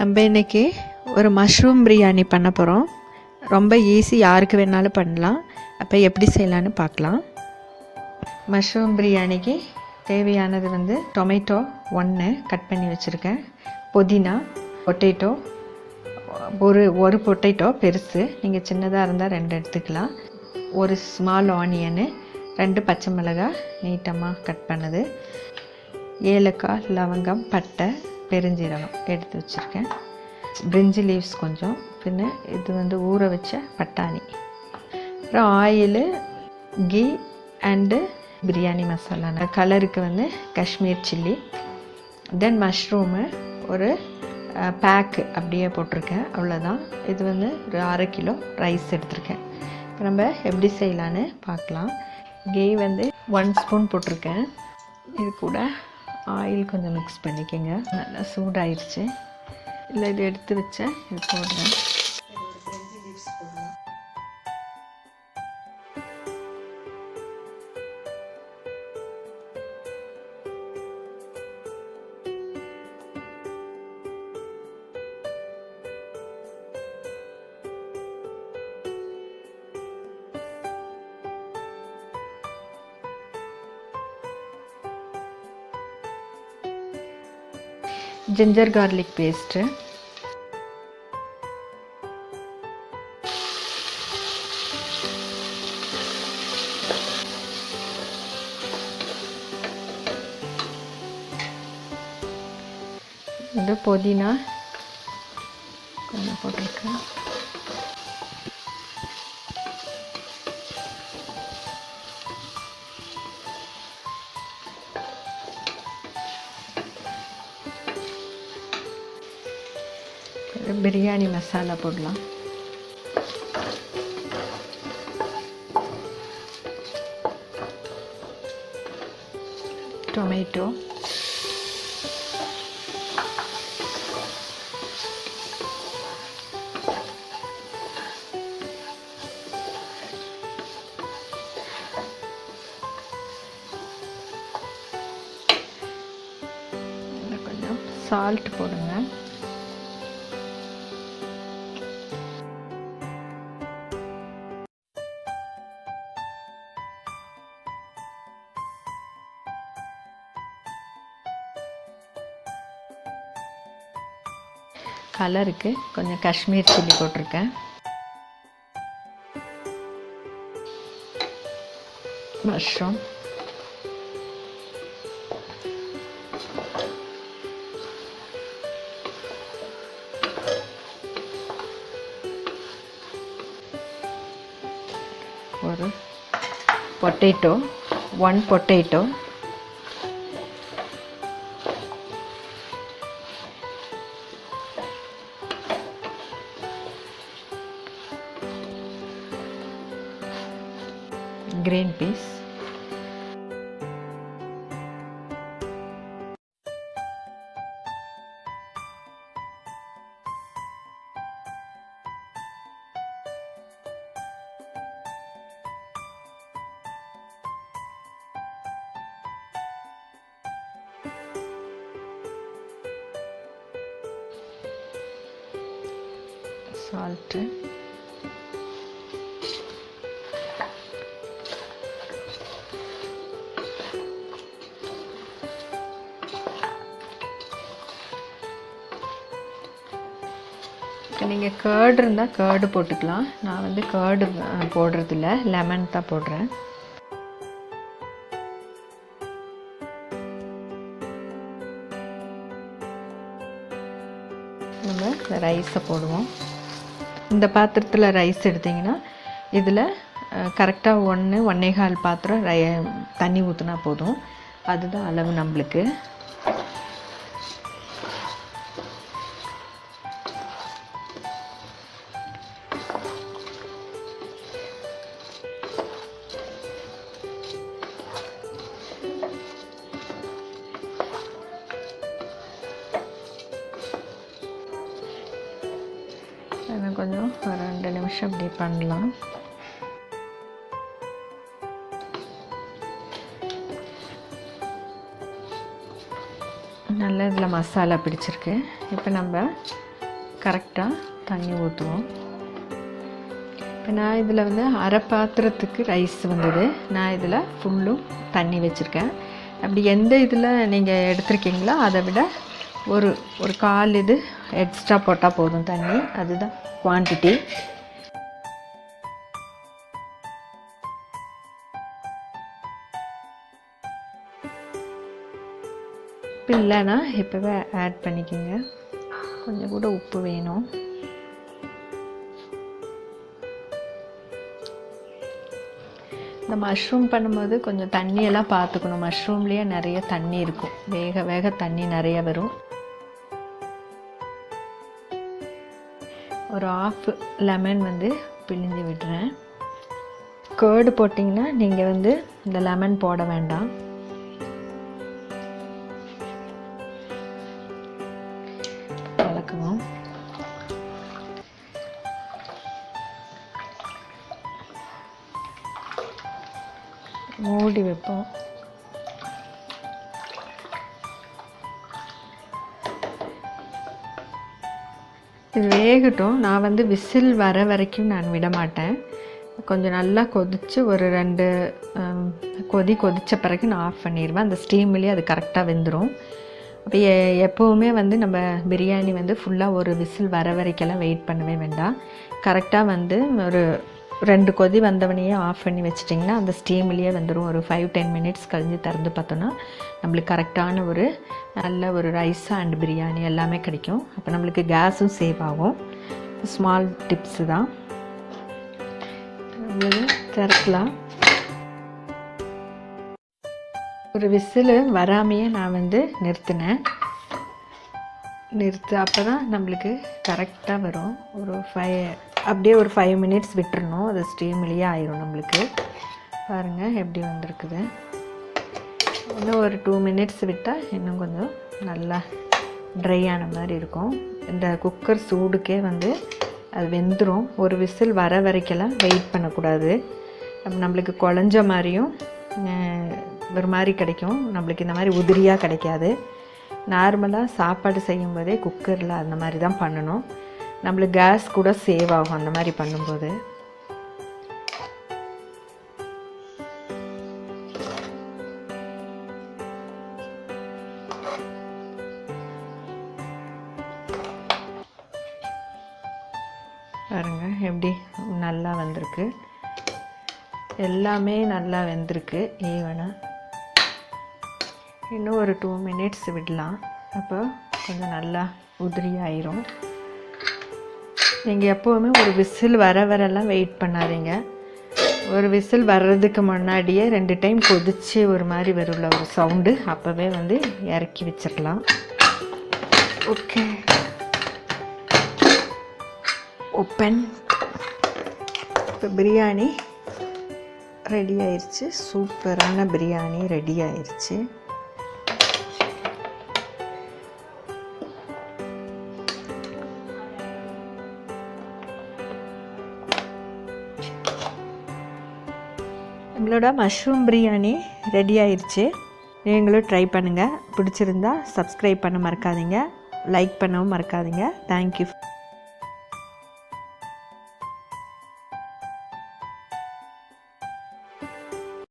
நம்ம இன்றைக்கி ஒரு மஷ்ரூம் பிரியாணி பண்ண போகிறோம். ரொம்ப ஈஸி, யாருக்கு வேணாலும் பண்ணலாம். அப்போ எப்படி செய்யலான்னு பார்க்கலாம். மஷ்ரூம் பிரியாணிக்கு தேவையானது வந்து டொமேட்டோ 1 கட் பண்ணி வச்சுருக்கேன், புதினா, பொட்டேட்டோ ஒரு பொட்டேட்டோ பெருசு, நீங்கள் சின்னதாக இருந்தால் 2 எடுத்துக்கலாம், ஒரு ஸ்மால் ஆனியனு, 2 பச்சை மிளகாய் நீட்டமாக கட் பண்ணது, ஏலக்காய், லவங்கம், பட்டை, பெருஞ்சீரகம் எடுத்து வச்சுருக்கேன், பிரிஞ்சி லீவ்ஸ் கொஞ்சம், பின்ன இது வந்து ஊற வச்ச பட்டாணி, அப்புறம் ஆயிலு, கீ அண்டு பிரியாணி மசாலா, கலருக்கு வந்து காஷ்மீர் சில்லி, தென் மஷ்ரூமு ஒரு பேக்கு அப்படியே போட்டிருக்கேன், அவ்வளோதான். இது வந்து ஒரு 1/2 கிலோ ரைஸ் எடுத்திருக்கேன். இப்போ நம்ம எப்படி செய்யலான்னு பார்க்கலாம். கீ வந்து 1 ஸ்பூன் போட்டிருக்கேன். இது கூட ஆயில் கொஞ்சம் மிக்ஸ் பண்ணிக்கோங்க. நல்லா சூடாயிருச்சு. இல்லை இது எடுத்து வச்சேன், இது போடுறேன். ginger garlic paste, இது புதினா கொஞ்சம் போட்டிருக்கேன், பிரியாணி மசாலா போடலாம், டொமேட்டோ, கொஞ்சம் சால்ட் போடுங்க, கலருக்கு கொஞ்சம் காஷ்மீர் சில்லி போட்டிருக்கேன், மஷ்ரூம், ஒரு potato 1 potato, green peas, salt, நீங்கள் கர்டு இருந்தால் கர்டு போட்டுக்கலாம். நான் வந்து கர்டு போடுறதில்ல, லெமன் தான் போடுறேன். நம்ம இந்த ரைஸை போடுவோம். இந்த பாத்திரத்தில் ரைஸ் எடுத்திங்கன்னா இதில் கரெக்டாக 1-1.25 பாத்திரம் தண்ணி ஊற்றினா போதும். அதுதான் அளவு நம்மளுக்கு. கொஞ்சம் ஒரு 2 நிமிஷம் இப்படி பண்ணலாம். நல்லா இதில் மசாலா பிடிச்சிருக்கு. இப்போ நம்ம கரெக்டாக தண்ணி ஊற்றுவோம். இப்போ நான் இதில் வந்து அரை பாத்திரத்துக்கு ரைஸ் வந்தது. நான் இதில் ஃபுல்லும் தண்ணி வச்சுருக்கேன். அப்படி எந்த இதில் நீங்கள் எடுத்துருக்கீங்களோ அதை விட ஒரு கால் இது எக்ஸ்ட்ரா போட்டால் போதும் தண்ணி. அதுதான் குவான்டிட்டி. உப்பு இல்லைன்னா இப்போவே ஆட் பண்ணிக்கோங்க. கொஞ்சம் கூட உப்பு வேணும். இந்த மஷ்ரூம் பண்ணும்போது கொஞ்சம் தண்ணியெல்லாம் பார்த்துக்கணும். மஷ்ரூம்லேயே நிறைய தண்ணி இருக்கும். வேக வேக தண்ணி நிறைய வரும். ஒரு ½ லெமன் வந்து பிழிஞ்சு விடுறேன். கர்டு போட்டிங்கன்னா நீங்கள் வந்து இந்த லெமன் போட வேண்டாம். கலக்குவோம். மூடி வைப்போம். இது வேகட்டும். நான் வந்து விசில் வர வரைக்கும் நான் விட மாட்டேன். கொஞ்சம் நல்லா கொதித்து ஒரு 2 கொதித்த பிறகு நான் ஆஃப் பண்ணிடுவேன். அந்த ஸ்டீம்லேயே அது கரெக்டாக வெந்துடும். அப்போ எப்போவுமே வந்து நம்ம பிரியாணி வந்து ஃபுல்லாக ஒரு விசில் வர வரைக்கெல்லாம் வெயிட் பண்ணவே வேண்டாம். கரெக்டாக வந்து ஒரு 2 கொதி வந்தவனையே ஆஃப் பண்ணி வச்சிட்டிங்கன்னா அந்த ஸ்டீம்லேயே வந்துடும். ஒரு 5-10 மினிட்ஸ் கழிஞ்சு திறந்து பார்த்தோன்னா நம்மளுக்கு கரெக்டான ஒரு நல்ல ஒரு ரைஸ் அண்ட் பிரியாணி எல்லாமே கிடைக்கும். அப்போ நம்மளுக்கு கேஸும் சேவ் ஆகும். ஸ்மால் டிப்ஸு தான். திறக்கலாம். ஒரு விசில் வராமையே நான் வந்து நிறுத்தினேன். அப்போ தான் நம்மளுக்கு கரெக்டாக வரும். அப்படியே ஒரு 5 மினிட்ஸ் விட்டுறணும். அது ஸ்டீம்லேயே ஆயிரும் நம்மளுக்கு. பாருங்கள் எப்படி வந்திருக்குது. இன்னும் ஒரு 2 மினிட்ஸ் விட்டால் இன்னும் கொஞ்சம் நல்லா ட்ரை ஆன மாதிரி இருக்கும். இந்த குக்கர் சூடுக்கே வந்து அது வெந்துடும். ஒரு விசில் வர வரைக்கெல்லாம் வெயிட் பண்ணக்கூடாது. நம்மளுக்கு குழஞ்ச மாதிரியும் ஒரு மாதிரி கிடைக்கும். நம்மளுக்கு இந்த மாதிரி உதிரியாக கிடைக்காது. நார்மலாக சாப்பாடு செய்யும்போதே குக்கரில் அந்த மாதிரி தான் பண்ணணும். நம்மளுக்கு கேஸ் கூட சேவ் ஆகும் அந்த மாதிரி பண்ணும்போது. பாருங்கள் எப்படி நல்லா வந்திருக்கு. எல்லாமே நல்லா வெந்திருக்கு ஈவனாக. இன்னும் ஒரு 2 மினிட்ஸ் விடலாம். அப்போ கொஞ்சம் நல்லா உதிரியாயிரும். நீங்கள் எப்போவுமே ஒரு விசில் வரலாம் வெயிட் பண்ணாதீங்க. ஒரு விசில் வர்றதுக்கு முன்னாடியே 2 டைம் கொதித்து ஒரு மாதிரி வரும்ல ஒரு சவுண்டு, அப்போவே வந்து இறக்கி வச்சிடலாம். Okay, open. இப்போ பிரியாணி ரெடி ஆயிடுச்சு. சூப்பரான பிரியாணி ரெடி ஆயிடுச்சு. நம்மளோட மஷ்ரூம் பிரியாணி ரெடி ஆயிடுச்சு. நீங்களும் ட்ரை பண்ணுங்கள். பிடிச்சிருந்தா சப்ஸ்கிரைப் பண்ண மறக்காதீங்க. லைக் பண்ணவும் மறக்காதீங்க. தேங்க்யூ.